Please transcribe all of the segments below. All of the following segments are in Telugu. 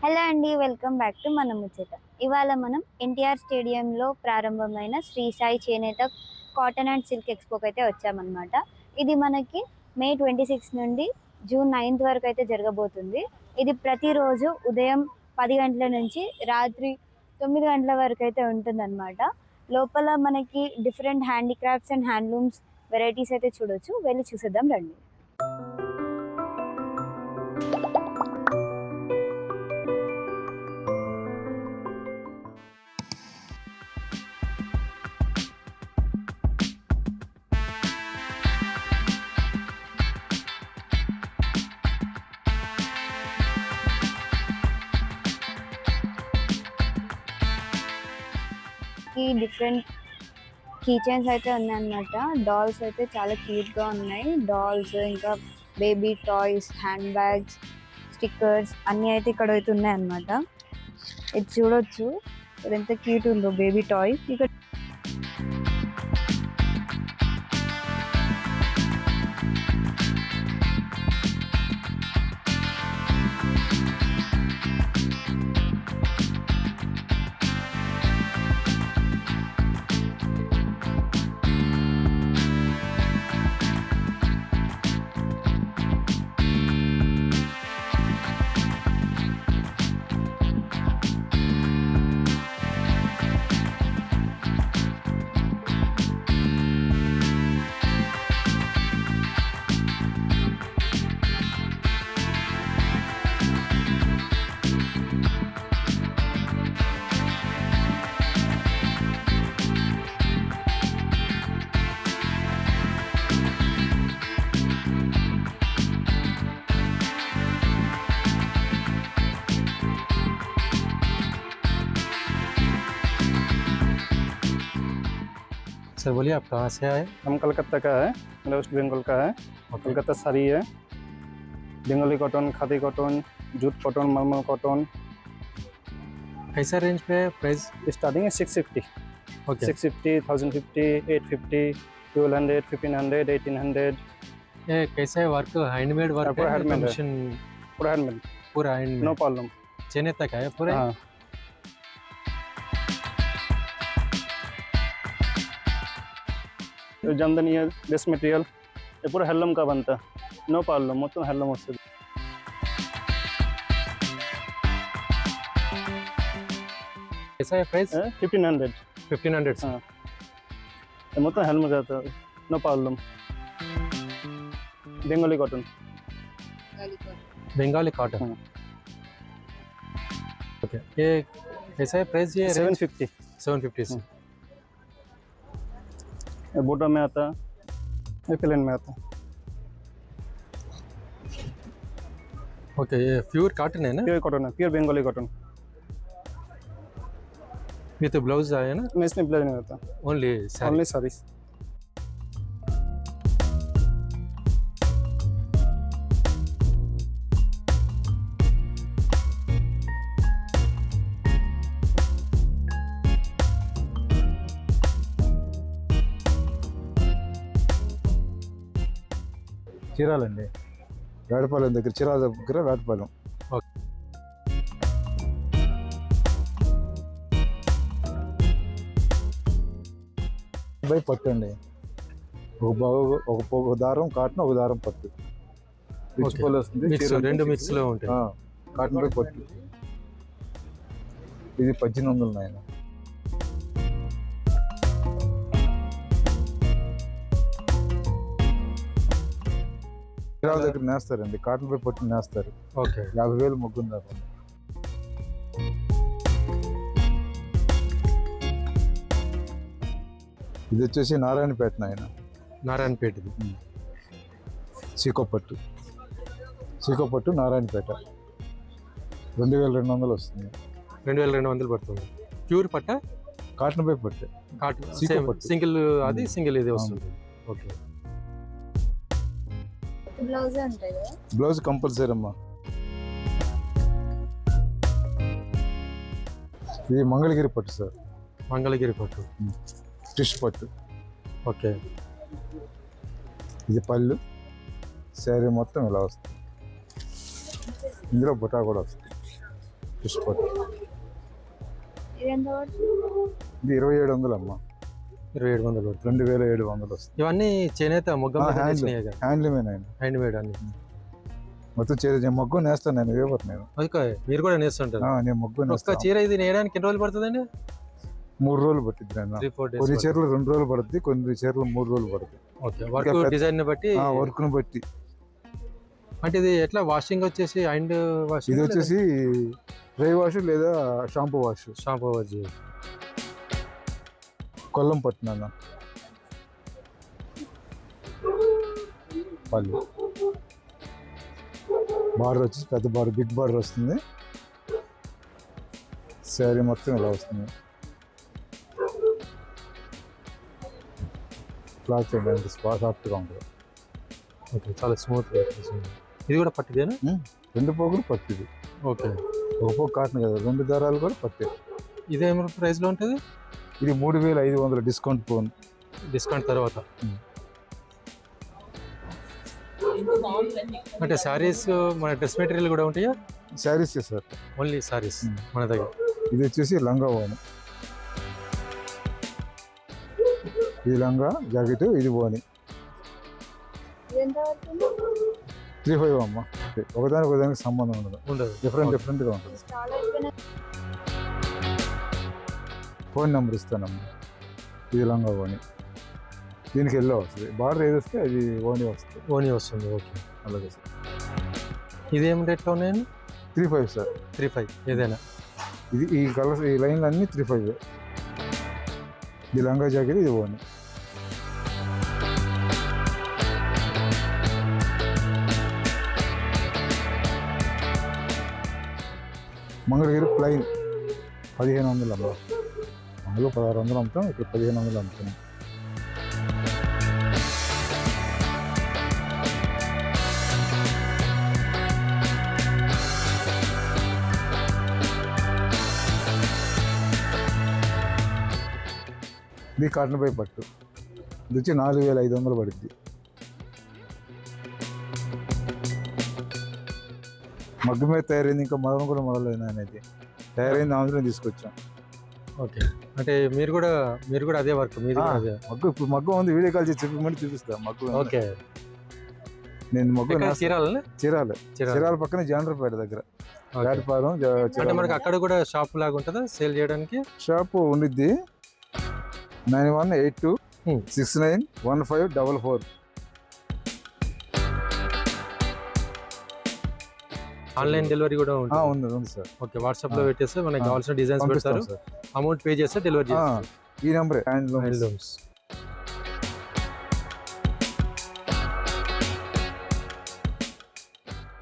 హలో అండి, వెల్కమ్ బ్యాక్ టు మన ముచ్చట. ఇవాళ మనం ఎన్టీఆర్ స్టేడియంలో ప్రారంభమైన శ్రీ సాయి చేనేత కాటన్ అండ్ సిల్క్ ఎక్స్పోకి అయితే వచ్చామన్నమాట. ఇది మనకి మే 26 నుండి జూన్ 9 వరకు అయితే జరగబోతుంది. ఇది ప్రతిరోజు ఉదయం 10 గంటల నుంచి రాత్రి 9 గంటల వరకు అయితే ఉంటుందన్నమాట. లోపల మనకి different handicrafts and handlooms varieties అయితే చూడొచ్చు. వెళ్ళి చూసేద్దాం రండి. డిఫరెంట్ కీ చైన్స్ అయితే ఉన్నాయన్నమాట. డాల్స్ అయితే చాలా క్యూట్గా ఉన్నాయి. డాల్స్, ఇంకా baby toys, hand bags, stickers అన్నీ అయితే ఇక్కడ అయితే ఉన్నాయన్నమాట. ఇది చూడొచ్చు, ఇది ఎంత క్యూట్ ఉందో బేబీ టాయ్. ఇక్కడ सर बोलिए, आप कहाँ से आए? हम कलकत्ता का है, मतलब वेस्ट बंगाल का है। कलकत्ता साड़ी है, Bengali cotton, khadi cotton, jute cotton, मलमल कॉटन। कैसा रेंज पे प्राइस? स्टार्टिंग है 650, ओके 650, 1050, 850, 1200, 1500, 1800। ये कैसा है वर्क? हैंडमेड वर्क पूरा है? handmade है। मशीन पूरा हैंडमेड, पूरा हैंडमेड? No problem. चेन्नई तक है पूरा? हाँ, जमदनी है, बेस मटेरियल, ये पूरा हैंडलूम का बनता है, नो प्रॉब्लम, मतलब हैंडलूम वस्तु। कैसा है प्राइस? 1500, 1500 से? हाँ, ये मतलब हैंडलूम का था, no problem. Bengali cotton, Bengali cotton. हाँ। ओके, ये कैसा है प्राइस? ये 750। 750 से? ये बूटा में आता है, ये प्लेन में आता है। ओके, ये प्योर कॉटन है ना? प्योर कॉटन है, प्योर बंगाली कॉटन। ये तो ब्लाउज आया ना? मैं इसमें प्लेन में आता है, ओनली साड़ी? ओनली साड़ीज। చీరాలండి, వేటపాలెం దగ్గర, చీరాల దగ్గర వేటపాలెం. ఓకే. బై పట్టు అండి, ఒక దారం కాటన్, ఒక దారం పట్టు. రిచ్చిపల్లి వస్తుంది, మిక్స్, రెండు మిక్స్ లో ఉంటాయి. కాటన్ బై పట్టు. ఇది 1800 నాయన. చీరాల దగ్గర నేస్తారండి, కాటన్ పై పట్టు నేస్తారు. ఓకే, 50,000 మొగ్గుందాక. ఇది వచ్చేసి నారాయణపేట నాయన. నారాయణపేట. సీకోపట్టు, సీకోపట్టు నారాయణపేట 2200 వస్తుంది. 2200 పడుతుంది. ప్యూర్ పట్ట? కాటన్ పై పట్టు, కాటన్ సీకో పట్టు. సింగిల్, అది సింగిల్ ఇది వస్తుంది. ఓకే. బ్లౌజ్ ఉంటాయి కదా. బ్లౌజ్ కంపల్సరీ అమ్మా. ఇది మంగళగిరి పట్టు సార్. మంగళగిరి పట్టు, టిష్ పట్టు. ఓకే. ఇది పళ్ళు, శారీ మొత్తం ఇలా వస్తుంది. ఇందులో బుటా కూడా వస్తుంది. Fish pot. ఇది ఎంత పడుతుంది? ఇది 2700 అమ్మ. 2700 పడుతుంది. 2700 వస్తుంది. ఇవన్నీ చేనేత మొగ్గం హ్యాండ్లూమేనండి. హ్యాండ్ మేడ్ అన్ని. మొత్తం చీర మగ్గు నేస్తాను నేను, వేపర్ నేను. ఓకే, మీరు కూడా నేస్తుంటారు. నేను మగ్గు ఒక్క నేస్తాను. చీర ఇది నేయడానికి ఎన్ని రోజులు పడుతుందండి? 3 రోజులు పట్టిద్ది నాన్న. 3-4 days కొన్ని చీరలు 2 రోజులు పడుతుంది, కొన్ని చీరలు 3 రోజులు పడుతుంది. ఓకే, వర్క్ డిజైన్ ని బట్టి. వర్క్ ను బట్టి. అంటే ఇది ఎట్లా వాషింగ్ వచ్చేసి హ్యాండ్ వాషింగ్? ఇది వచ్చేసి డ్రై వాష్ లేదా shampoo wash. Shampoo wash. Kollam పట్టు నాన్న. పళ్ళు బార్డర్ వచ్చేసి పెద్ద బార్డర్, బిగ్ బార్డర్ వస్తుంది. శారీ మొత్తం ఇలా వస్తుంది. క్లాత్ చూడండి సాఫ్ట్గా ఉంటుంది. ఓకే, చాలా స్మూత్. ఇది కూడా పట్టిదేనా? 2 పోగులు పట్టిది. ఓకే, ఒక పోగు కాటన్ కదా, 2 దారాలు కూడా పట్టే. ఇదేం ప్రైస్ లో ఉంటుంది? ఇది 3500 డిస్కౌంట్ పోను. డిస్కౌంట్ తర్వాత. అంటే శారీస్ మన డ్రెస్ మెటీరియల్ కూడా ఉంటాయా? శారీస్ సార్, ఓన్లీ శారీస్ మన దగ్గర. ఇది వచ్చేసి లంగా ఓని. ఇది లంగా జాకెట్, ఇది ఓని. ఇది ఎంత పడుతుంది? 35 అమ్మ. ఒకదానికి సంబంధం ఉండదు, ఉండదు. డిఫరెంట్గా ఉంటుంది. చాలా అయిపోయిన ఫోన్ నెంబర్ ఇస్తానమ్మా. ఇది లంగా ఓని, దీనికి ఎల్లో వస్తుంది. బార్డర్ ఏది వస్తే అది ఓని వస్తుంది. ఓనీ వస్తుంది. ఓకే, అలాగే సార్. ఇదేం రేట్లో ఉన్నాయండి? 35 సార్. 35 ఏదైనా. ఇది ఈ కలర్స్, ఈ లైన్లు అన్నీ 35. ఇది లంగా జాకెట్, ఇది ఓని. మంగళగిరి ప్లైన్ 1500 అమ్మ. అందులో 1600 అమ్ముతాం, ఇక్కడ 1500 అమ్ముతున్నాం. ఇది కాటన్ పై పట్టు. ఇది వచ్చి 4500 పడుద్ది. మగ్గు మీద తయారైంది, ఇంకా మొదలు కూడా మొదలైన అనేది తయారైంది, ఆంధ్రలో తీసుకొచ్చాం. ఓకే, అంటే మీరు కూడా అదే వర్క్ మీది కూడా అదే? మగ్గు ఇప్పుడు మగ్గు ఉంది, వీడియో కాల్ చేసి చెప్పమంటే చూపిస్తా మగ్గు. ఓకే, నేను మగ్గు చీరాల పక్కన జాండ్రపేట దగ్గర వేటపాలెం. అంటే మనకి అక్కడ కూడా షాప్ లాగా ఉంటుందా సేల్ చేయడానికి? షాప్ ఉండిద్ది. 9182691544. ఆన్లైన్ డెలివరీ కూడా ఉంది సార్. ఓకే, వాట్సాప్ లో పెట్టేస్తే మనకి కావాల్సిన డిజైన్స్ పెడతారు, అమౌంట్ పే చేస్తే డెలివరీ చేస్తారు. ఈ నెంబరే హ్యాండ్లూమ్స్.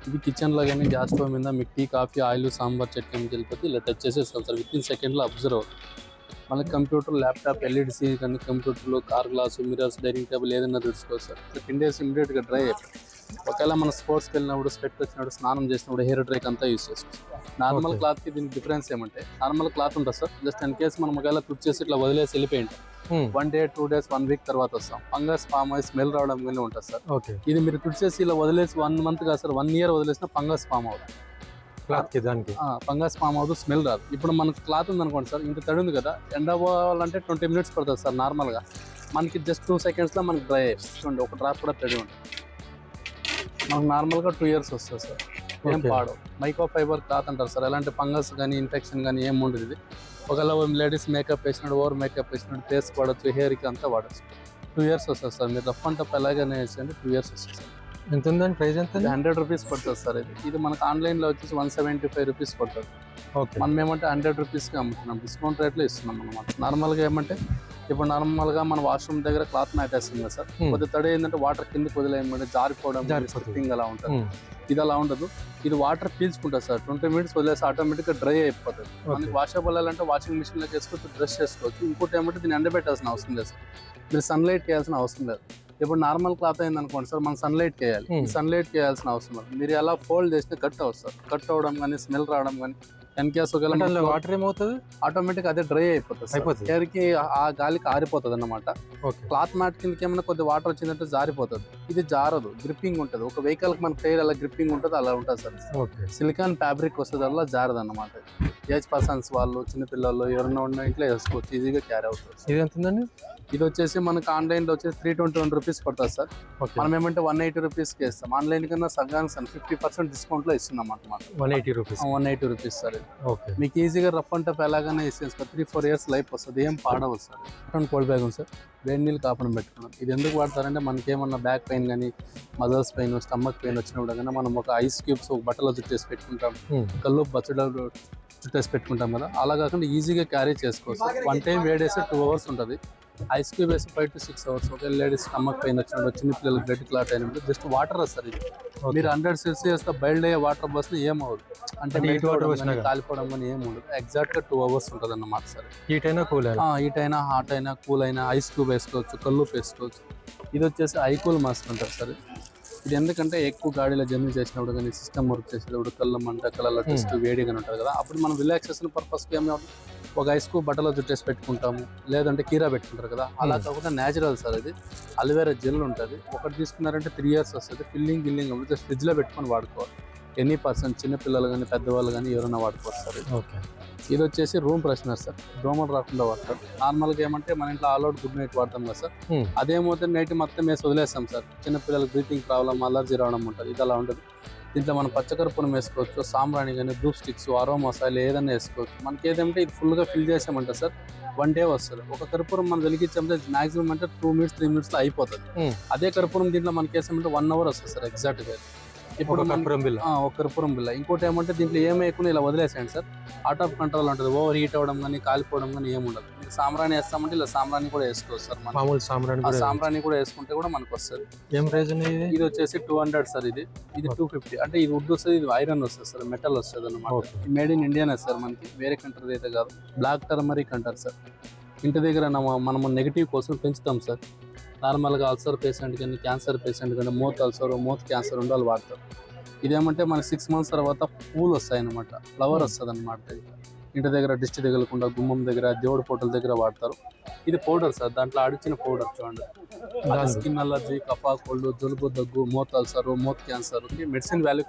ఇది కిచెన్లో కానీ గ్యాస్ స్టవ్ మీద మీకు tea, coffee, oil, sambar, chutney వెళ్ళిపోతే ఇలా టచ్ చేసేస్తాం సార్. విత్ ఇన్ సెకండ్లో అబ్జర్వ్. మనకి కంప్యూటర్, ల్యాప్టాప్, ఎల్ఈడిసి కానీ కంప్యూటర్లో car glass, mirrors, dining table ఏదైనా తెచ్చుకోవచ్చు సార్. పిండేసి ఇమీడియట్గా డ్రై అయిపోయి ఒకవేళ మన స్పోర్ట్స్కి వెళ్ళినప్పుడు, స్వెట్ వచ్చినప్పుడు, స్నానం చేసినప్పుడు హెయిర్ డ్రైక్ అంతా యూస్ చేసుకోవచ్చు. నార్మల్ క్లాత్కి దీనికి డిఫరెన్స్ ఏమంటే, నార్మల్ క్లాత్ ఉంటుంది సార్, జస్ట్ ఇన్ కేసు మనం ఒకవేళ తుడిచేసి ఇట్లా వదిలేసి వెళ్ళిపోయి ఉంటాం, 1 day 2 days 1 week తర్వాత వస్తాం, ఫంగస్ ఫామ్ అయ్యి స్మెల్ రావడం కానీ ఉంటుంది సార్. ఇది మీరు తుడిచేసి ఇలా వదిలేసి 1 month కాదు సార్, 1 year వదిలేసిన ఫంగస్ ఫామ్ అవుతుంది. క్లాత్కి దానికి ఫంగస్ ఫామ్ అవుతుంది, స్మెల్ రాదు. ఇప్పుడు మనకు క్లాత్ ఉంది అనుకోండి సార్, ఇంత తడి ఉంది కదా, ఎండ పోవాలంటే 20 minutes పడుతుంది సార్. నార్మల్గా మనకి జస్ట్ 2 secondsలో మనకి డ్రై అయిపోతుంది, ఒక డ్రాప్ కూడా తడి ఉంటుంది. మనకు నార్మల్గా 2 years వస్తుంది సార్, ఏం పాడు. మైక్రో ఫైబర్ క్లాత్ అంటారు సార్. ఎలాంటి ఫంగస్ కానీ ఇన్ఫెక్షన్ కానీ ఏం ఉండదు. ఇది ఒకవేళ లేడీస్ మేకప్ వేసినట్టు, ఓవర్ మేకప్ వేసినట్టు ఫేస్ వాడచ్చు, హెయిర్కి అంతా వాడచ్చు. 2 years వస్తుంది సార్. మీరు రఫ్ అండ్ టఫ్ ఎలాగైనా వేసండి, 2 years వస్తుంది సార్. ఎంత ఉందండి ప్రైస్? ఎంత? 100 rupees పడుతుంది సార్. ఇది మనకు ఆన్లైన్లో వచ్చేసి 175 rupees పడుతుంది. మనం ఏమంటే 100 rupeesకి అమ్ముతున్నాం, డిస్కౌంట్ రేట్లో ఇస్తున్నాం అనమాట. నార్మల్గా ఏమంటే ఇప్పుడు నార్మల్గా మన వాష్రూమ్ దగ్గర క్లాత్ మ్యాట్ వేస్తుంది కదా సార్, కొద్దిగా తడి ఏంటంటే వాటర్ కిందకి వదిలేయమంటే జారిపోవడం, స్లిప్పింగ్ అలా ఉంటుంది. ఇది అలా ఉండదు, ఇది వాటర్ పీల్చుకుంటుంది సార్. 20 minutes వదిలేసి ఆటోమేటిక్గా డ్రై అయిపోతుంది. మనకి వాషబుల్ అంటే వాషింగ్ మిషన్లో చేసుకోవచ్చు, డ్రెస్ చేసుకోవచ్చు. ఇంకోటి ఏమంటే దీన్ని ఎండబెట్టాల్సిన అవసరం లేదు సార్, మీరు సన్లైట్ వేయాల్సిన అవసరం లేదు. ఇప్పుడు నార్మల్ క్లాత్ అయింది అనుకోండి సార్, మనం సన్లైట్ వేయాలి, సన్లైట్ వేయాల్సిన అవసరం లేదు. మీరు ఎలా ఫోల్డ్ చేస్తే కట్ అవుతుంది సార్. కట్ అవ్వడం కానీ, స్మెల్ రావడం కానీ 10 కేస్ ఒకవేళ అంటే అందులో వాటర్ ఏమవుతుంది? ఆటోమేటిక్ అదే డ్రై అయిపోతుంది అయిపోతుంది. ఎయిర్ కి ఆ గాలికి ఆరిపోతుంది అన్నమాట. ఓకే. క్లాత్ మ్యాట్ కిందకి ఏమైనా కొద్ది వాటర్ వచ్చిందంటే జారిపోతుంది. ఇది జారదు, గ్రిప్పింగ్ ఉంటుంది. ఒక వెహికల్ కి మన టైర్ అలా గ్రిప్పింగ్ ఉంటుంది, అలా ఉంటుంది సార్. ఓకే. సిలికాన్ ఫ్యాబ్రిక్ వస్తుంది, అలా జారదు అన్నమాట. ఏజ్ పర్సన్స్ వాళ్ళు, చిన్నపిల్లలు ఎవరైనా ఉన్న ఇంట్లో వేసుకోవచ్చు, ఈజీగా క్యారీ అవుతుంది. ఇది ఎంత ఉందండి? ఇది వచ్చేసి మనకి ఆన్లైన్ లో వచ్చేసి 321 రూపీస్ పడుతుంది సార్. ఓకే. మనం ఏమంటే 180 రూపీస్కి ఇస్తాం. ఆన్లైన్ కన్నా సగానికి 50% డిస్కౌంట్ లో ఇస్తున్నాం అన్నమాట. 180 రూపీస్. 180 rupees sir. ఇది ఓకే. మీకు ఈజీగా రఫ్ అండ్ టఫ్ ఎలాగైనా ఇస్తాం సార్. 3-4 ఇయర్స్ లైఫ్ వస్తుంది, ఏం పాడవు సార్. కోల్డ్ బ్యాగ్ ఉంది సార్, వేడి నీళ్ళు కాపడం పెట్టుకున్నాం. ఇది ఎందుకు వాడతారంటే మనకి ఏమన్నా బ్యాక్ పెయిన్ కానీ, మదర్స్ పెయిన్, స్టమక్ పెయిన్ వచ్చినప్పుడు కానీ మనం ఒక ఐస్ క్యూబ్స్ ఒక బట్టలో చుట్టేసి పెట్టుకుంటాం, కళ్ళు బచ్చడలు చుట్టేసి పెట్టుకుంటాం కదా, అలా కాకుండా ఈజీగా క్యారీ చేసుకోవచ్చు. 1 టైం వేడేస్తే 2 అవర్స్ ఉంటుంది. ఐస్ క్యూబ్ వేసి 5 to 6 అవర్స్. ఒకవేళ లేడీస్ స్టమక్ పెయిన్ వచ్చినప్పుడు, చిన్న పిల్లలు బ్లడ్ క్లాట్ అయినప్పుడు జస్ట్ వాటర్ వస్తారు. ఇది మీరు 100 సెల్సియస్ బయల్డ్ అయ్యే వాటర్ బస్ని ఏమవుదు, అంటే heat water వచ్చినా కాలిపోవడం కానీ ఏమి ఉండదు. ఎగ్జాక్ట్గా 2 అవర్స్ ఉంటుంది అన్నమాట సార్. హీట్ అయినా కూల్ అయినా. హీట్ అయినా, హాట్ అయినా, కూల్ అయినా ఐస్ క్యూబ్ వేసుకోవచ్చు, కళ్ళు వేసుకోవచ్చు. ఇది వచ్చేసి ఐకూల్ మాస్క్ అంటారు సార్. ఇది ఎందుకంటే ఎక్కువ గాడిలో జర్నీ చేసినప్పుడు కానీ, సిస్టమ్ వర్క్ చేసేటప్పుడు కళ్ళ మంట, కళ్ళ టెస్ట్ వేడిగా ఉంటుంది కదా, అప్పుడు మనం రిలాక్సేషన్ పర్పస్కి ఏమవుతుంది, ఒక ఐస్ క్యూబ్ బట్టలో చుట్టేసి పెట్టుకుంటాము, లేదంటే కీరా పెట్టుకుంటారు కదా, అలా కాకుండా న్యాచురల్ సార్. ఇది అలోవెరా జెల్ ఉంటుంది. ఒకటి తీసుకున్నారంటే 3 ఇయర్స్ వస్తుంది. ఫిల్లింగ్ అప్పుడు జస్ట్ ఫ్రిడ్జ్లో పెట్టుకొని వాడుకోవాలి. ఎనీ పర్సన్, చిన్నపిల్లలు కానీ, పెద్దవాళ్ళు కానీ ఎవరైనా వాడుకోవచ్చు సార్. ఓకే. ఇది వచ్చేసి రూమ్ ఫ్రెషనర్ సార్. దోమలు రాకుండా వాడతారు. నార్మల్గా ఏమంటే మన ఇంట్లో ఆల్ అవుట్ గుడ్ నైట్ వాడతాం కదా సార్, అదేమవుతే నైట్ మొత్తం వేసి వదిలేస్తాం సార్. చిన్నపిల్లలకు బ్రీతింగ్ ప్రాబ్లమ్, అలర్జీ రావడం ఉంటుంది, ఇది అలా ఉంటుంది. దీంట్లో మనం పచ్చకర్పూరం వేసుకోవచ్చు, సాంబ్రాణి కానీ, బ్రూఫ్ స్టిక్స్, అరోమాసాలు ఏదైనా వేసుకోవచ్చు. మనకి ఏదంటే ఇది ఫుల్గా ఫిల్ చేసామంటే సార్ 1 డే వస్తుంది. ఒక కర్పూరం మనం వెలిగించామంటే మాక్సిమం అంటే 2 minutes 3 minutesలో అయిపోతుంది. అదే కర్పూరం దీంట్లో మనకి వేసామంటే 1 hour వస్తుంది సార్ ఎగ్జాక్ట్గా. ఇప్పుడు కర్పూరం బిల్ల. ఒక కర్పూరం బిల్ల. ఇంకోటి ఏమంటే దీంట్లో ఏమేయకుండా ఇలా వదిలేసాయండి సార్, అవుట్ ఆఫ్ కంట్రోల్ ఉంటుంది. ఓవర్ హీట్ అవ్వడం కానీ, కాలిపోవడం కానీ ఏమి ఉండదు. మీరు సాంబ్రాణి వేస్తామంటే ఇలా సాంబ్రాణి కూడా వేసుకోవచ్చు సార్. మనం మామూలు సాంబ్రాణి కూడా. సాంబ్రాణి కూడా వేసుకుంటే కూడా మనకు వస్తుంది. ఏం ప్రైస్ ఉంది ఇది? ఇది వచ్చేసి 200 సార్. ఇది 250. అంటే ఇది వుడ్ వస్తుంది, ఇది ఐరన్ వస్తుంది సార్, మెటల్ వస్తుంది అన్నమాట. మేడ్ ఇన్ ఇండియానే సార్, మనకి వేరే కంట్రీ అయితే కాదు. బ్లాక్ టర్మరిక్ అంటారు సార్. ఇంటి దగ్గర మనము నెగిటివ్ కోసం పెంచుతాం సార్. నార్మల్గా అల్సర్ పేషెంట్ కానీ, క్యాన్సర్ పేషెంట్ కానీ, మౌత్ అల్సర్, మౌత్ క్యాన్సర్ ఉండే వాళ్ళు వాడతారు. ఇదేమంటే మనకి 6 months తర్వాత పూలు వస్తాయి అన్నమాట, ఫ్లవర్ వస్తుంది అనమాట. ఇంటి దగ్గర దిష్టి తగలకుండా, గుమ్మం దగ్గర, దేవుడి ఫోటోల దగ్గర వాడతారు. ఇది పౌడర్ సార్, దాంట్లో అడిచిన పౌడర్ చూడండి. స్కిన్ అలర్జీ, కఫ, కోల్డ్, జలుబు, దగ్గు, mouth ulcer, mouth cancer medicine value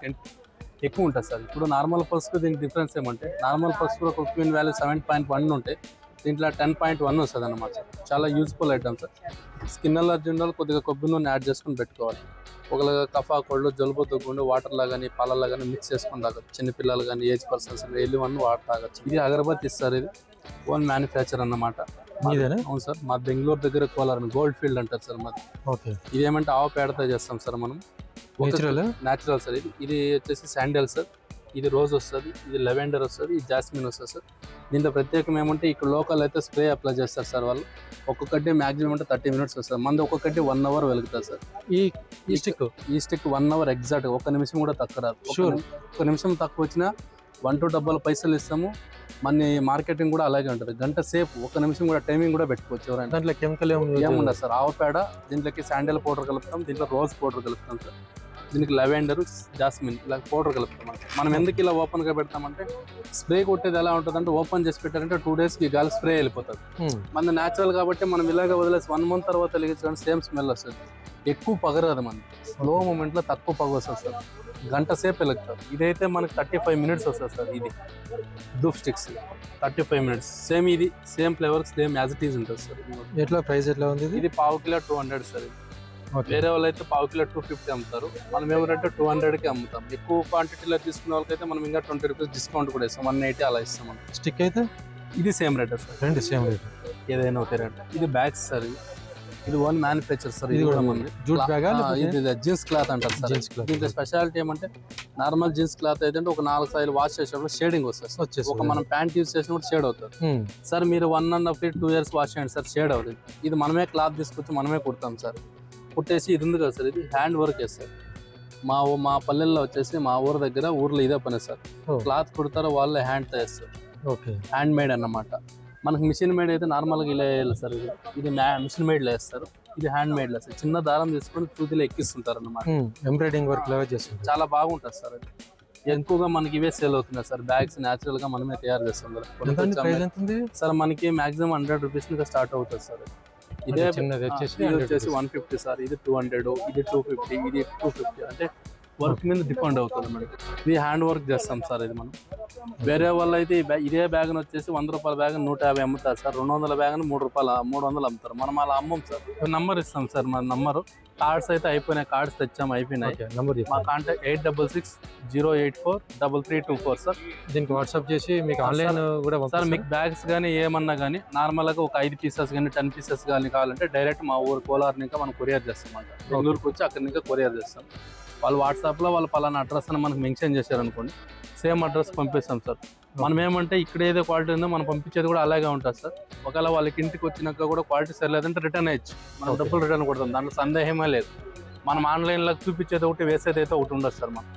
ఎక్కువ ఉంటుంది సార్. ఇప్పుడు నార్మల్ పల్స్కి దీనికి డిఫరెన్స్ ఏమంటే, నార్మల్ పల్స్కి ఒక క్వీన్ వాల్యూ 7.1 ఉంటే దీంట్లో 10.1 వస్తుంది అన్నమాట. చాలా useful item sir. Skin allergy ఉండాలి, కొద్దిగా కొబ్బరి నూనె యాడ్ చేసుకుని పెట్టుకోవాలి. ఒకలాగా కఫ, కోల్డ్, జలుబు, దగ్గుండి వాటర్లా కానీ, పాలల్లో కానీ మిక్స్ చేసుకుని తాగొచ్చు. చిన్నపిల్లలు కానీ, ఏజ్ పర్సన్స్ ఎల్లువన్నీ వాటర్ తాగొచ్చు. ఇది అగరబత్తి ఇస్తారు. ఇది ఓన్ మ్యానుఫ్యాక్చర్ అన్నమాట. అవును సార్, మా బెంగళూరు దగ్గర కోలార్ గోల్డ్ ఫీల్డ్ అంటారు సార్ మాది. ఓకే. ఇది ఏమంటే ఆవు పేడతో చేస్తాం సార్ మనం. Natural sir. ఇది వచ్చేసి శాండల్ సార్. ఇది రోజ్ వస్తుంది, ఇది లెవెండర్ వస్తుంది, ఇది జాస్మిన్ వస్తుంది సార్. దీంట్లో ప్రత్యేకం ఏమంటే ఇక్కడ లోకల్ అయితే స్ప్రే అప్లై చేస్తారు సార్ వాళ్ళు. ఒక్కొక్కటి మాక్సిమం అంటే 30 minutes వస్తుంది. మంది ఒక్కొక్కటి 1 hour వెలుగుతుంది సార్. ఈ స్టిక్ 1 hour ఎగ్జాక్ట్, 1 నిమిషం కూడా తక్కువ రాదు. 1 నిమిషం తక్కువ వచ్చినా 1-2 డబ్బాలు పైసలు ఇస్తాము. మన మార్కెటింగ్ కూడా అలాగే ఉంటుంది. గంట సేపు, 1 నిమిషం కూడా టైమింగ్ కూడా పెట్టుకోవచ్చు ఎవరైనా. దాంట్లో కెమికల్ ఏముండదు సార్. ఆవు పేడ, దీంట్లోకి శాండల్ పౌడర్ కలుపుతాం, దీంట్లో రోజ్ పౌడర్ కలుపుతాం సార్. దీనికి లెవెండర్, జాస్మిన్ ఇలా పౌడర్ కలుపుతాం. మనం ఎందుకు ఇలా ఓపెన్గా పెడతామంటే, స్ప్రే కొట్టేది ఎలా ఉంటుందంటే, ఓపెన్ చేసి పెట్టారంటే 2 daysకి గాలి స్ప్రే వెళ్ళిపోతుంది. మన న్యాచురల్ కాబట్టి మనం ఇలాగ వదిలేసి 1 month తర్వాత వెలిగించడానికి సేమ్ స్మెల్ వస్తుంది. ఎక్కువ పగరదు మనకి. స్లో మూమెంట్లో తక్కువ పగ వస్తుంది సార్. గంట సేపు వెలుగుతారు. ఇదైతే మనకి 35 minutes వస్తుంది సార్. ఇది ధూప్ స్టిక్స్ 35 minutes. సేమ్ ఇది same flavour, same as it is ఉంటుంది సార్. ఎట్లా ప్రైస్ ఎట్లా ఉంది? ఇది ½ కిలో 200 సార్. వేరే వాళ్ళు అయితే ½ కిలో 250 అమ్ముతారు. మనం ఎవరంటే 200కి అమ్ముతాం. ఎక్కువ క్వాంటిటీలో తీసుకున్న వాళ్ళకైతే మనం ఇంకా 20 రూపీస్ డిస్కౌంట్ కూడా ఇస్తాం. 180 అలా ఇస్తాం. స్టిక్ అయితే ఇది సేమ్ రేట్ సార్. రెండు సేమ్ రేట్, ఏదైనా ఒకే రేట్. ఇది బ్యాగ్స్ సార్. ఇది ఓన్ మ్యానుఫ్యాక్చర్ సార్. ఇది కూడా ఉంది. జూట్ బ్యాగ్, ఇది జీన్స్ క్లాత్ అంటారు సార్. దీంట్లో స్పెషాలిటీ ఏమంటే, నార్మల్ జీన్స్ క్లాత్ అయితే ఒక 4 సార్లు వాష్ చేసినప్పుడు షేడింగ్ వస్తుంది. ఒక మనం ప్యాంట్ యూజ్ చేసినప్పుడు షేడ్ అవుతుంది సార్. మీరు 1.5 to 2 years వాష్ చేయండి సార్, షేడ్ అవుతుంది. ఇది మనమే క్లాత్ తీసుకొచ్చి మనమే కుడతాం సార్. కుట్టేసి ఇది ఉంది కదా సార్, ఇది హ్యాండ్ వర్క్ చేస్తారు. మా పల్లెల్లో వచ్చేసి మా ఊర్లో ఇదే పని సార్. క్లాత్ కుడతారు, వాళ్ళే హ్యాండ్ చేస్తారు. ఓకే. హ్యాండ్ మేడ్ అన్నమాట. మనకి మిషన్ మేడ్ అయితే నార్మల్గా ఇలా వేయాలి సార్. ఇది మిషన్ మేడ్లో వేస్తారు, ఇది హ్యాండ్ మేడ్లో వేస్తారు. చిన్న దారం తీసుకొని పూతిలో ఎక్కిస్తుంటారు అన్నమాట. ఎంబ్రాయిడింగ్ వర్క్ లాగా చేస్తారు. చాలా బాగుంటుంది సార్. అది ఎక్కువగా మనకి ఇవే సేల్ అవుతున్నాయి సార్. బ్యాగ్స్ న్యాచురల్ గా మనమే తయారు చేస్తాం కదా. ఎంత అండి ప్రైస్ ఎంత ఉంది? సార్ మనకి మాక్సిమం 100 రూపీస్ నుంచి స్టార్ట్ అవుతుంది సార్. ఇదే చిన్నది వచ్చేసి ఇది 100 వచ్చేసి 150 సార్. ఇది 200, ఇది 250, ఇది 250. అంటే వర్క్ మీద డిపెండ్ అవుతుంది మనకి. ఇది హ్యాండ్ వర్క్ చేస్తాం సార్. ఇది మనం వేరే వాళ్ళు అయితే ఇదే బ్యాగ్ వచ్చేసి 100 రూపాయల బ్యాగ్ 150 అమ్ముతారు సార్. 200 బ్యాగ్ 300 అమ్ముతారు. మనం అలా అమ్మం సార్. నంబర్ ఇస్తాం సార్. మన నంబరు. కార్డ్స్ అయితే అయిపోయినాయి. కార్డ్స్ తెచ్చాము, అయిపోయినాయి. నంబర్ మా కాంటాక్ట్ 8660843324 సార్. దీనికి వాట్సాప్ చేసి మీకు ఆన్లైన్ కూడా సార్ మీకు బ్యాగ్స్ కానీ ఏమన్నా కానీ నార్మల్గా ఒక 5 పీసెస్ కానీ 10 పీసెస్ కానీ కావాలంటే డైరెక్ట్ మా ఊరు కోలార్ ఇంకా మనం కొరియర్ చేస్తాం అంట. బెంగళూరుకి వచ్చి అక్కడి ఇంకా కొరియర్ చేస్తాం. వాళ్ళు వాట్సాప్లో వాళ్ళు పలానా అడ్రస్ అని మనకు మెన్షన్ చేశారనుకోండి, సేమ్ అడ్రస్ పంపిస్తాం సార్. మనం ఏమంటే ఇక్కడ ఏదో క్వాలిటీ ఉందో మనం పంపించేది కూడా అలాగే ఉంటుంది సార్. ఒకవేళ వాళ్ళకి ఇంటికి వచ్చినాక కూడా క్వాలిటీ సరిలేదంటే రిటర్న్ అయ్యచ్చు. మనం డబ్బులు రిటర్న్ కొడతాం, దాంట్లో సందేహమే లేదు. మనం ఆన్లైన్లో చూపించేది ఒకటి, వేసేది అయితే ఒకటి ఉండదు సార్. మనం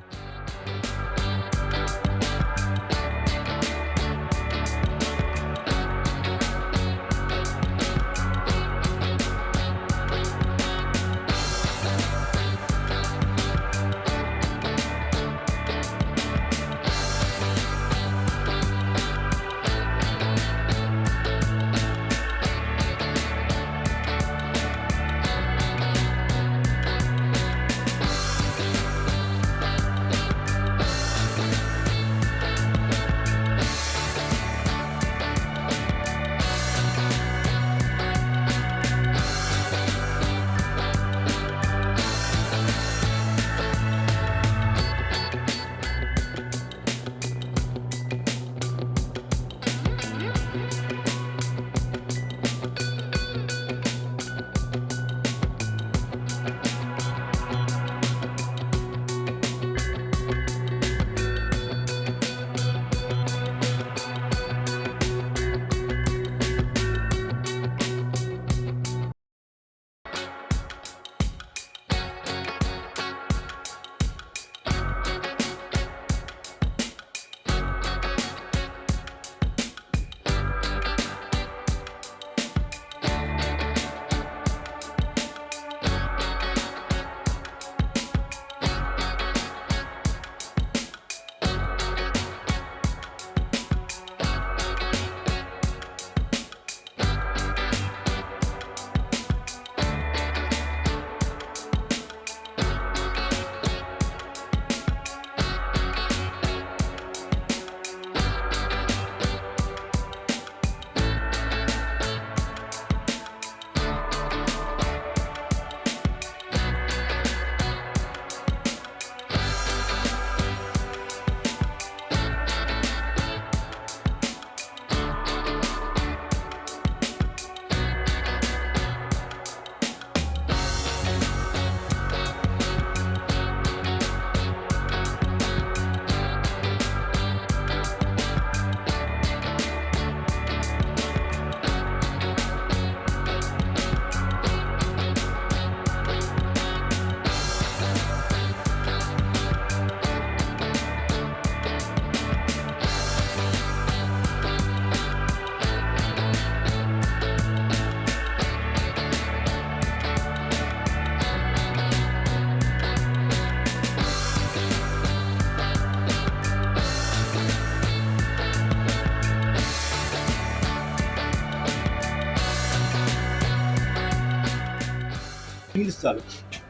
ఇస్తారు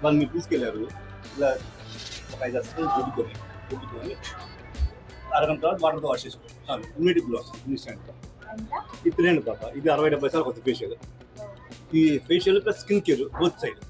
వాళ్ళు మీరు తీసుకెళ్ళారు. ఇలా ఒక 5 అసలు రుద్దుకొని అరగంట తర్వాత వాటర్తో వాష్ చేసుకోండి చాలు. ఇమ్మీడియట్ గ్లో వస్తుంది ఇన్స్టెంట్గా. ఇది 300 పాప. ఇది 60-70 సార్లు కొత్త ఫేషియల్. ఈ facial plus skin care both side.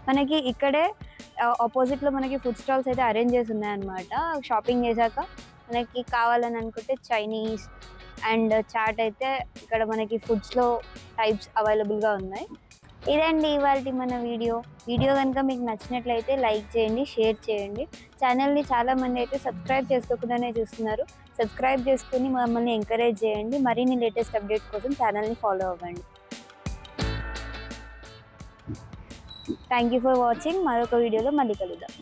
మనకి ఇక్కడే ఆపోజిట్లో మనకి ఫుడ్ స్టాల్స్ అయితే అరేంజ్ చేసి ఉన్నాయన్నమాట. షాపింగ్ చేశాక మనకి కావాలని అనుకుంటే చైనీస్ అండ్ చాట్ అయితే ఇక్కడ మనకి ఫుడ్స్లో టైప్స్ అవైలబుల్గా ఉన్నాయి. ఇదండి ఇవాళ మన వీడియో కనుక మీకు నచ్చినట్లయితే లైక్ చేయండి, షేర్ చేయండి. ఛానల్ని చాలామంది అయితే సబ్స్క్రైబ్ చేసుకోకుండానే చూస్తున్నారు. సబ్స్క్రైబ్ చేసుకుని మమ్మల్ని ఎంకరేజ్ చేయండి. మరిన్ని లేటెస్ట్ అప్డేట్స్ కోసం ఛానల్ని ఫాలో అవ్వండి. Thank you for watching. మరొక వీడియోలో మళ్ళీ కలుద్దాం.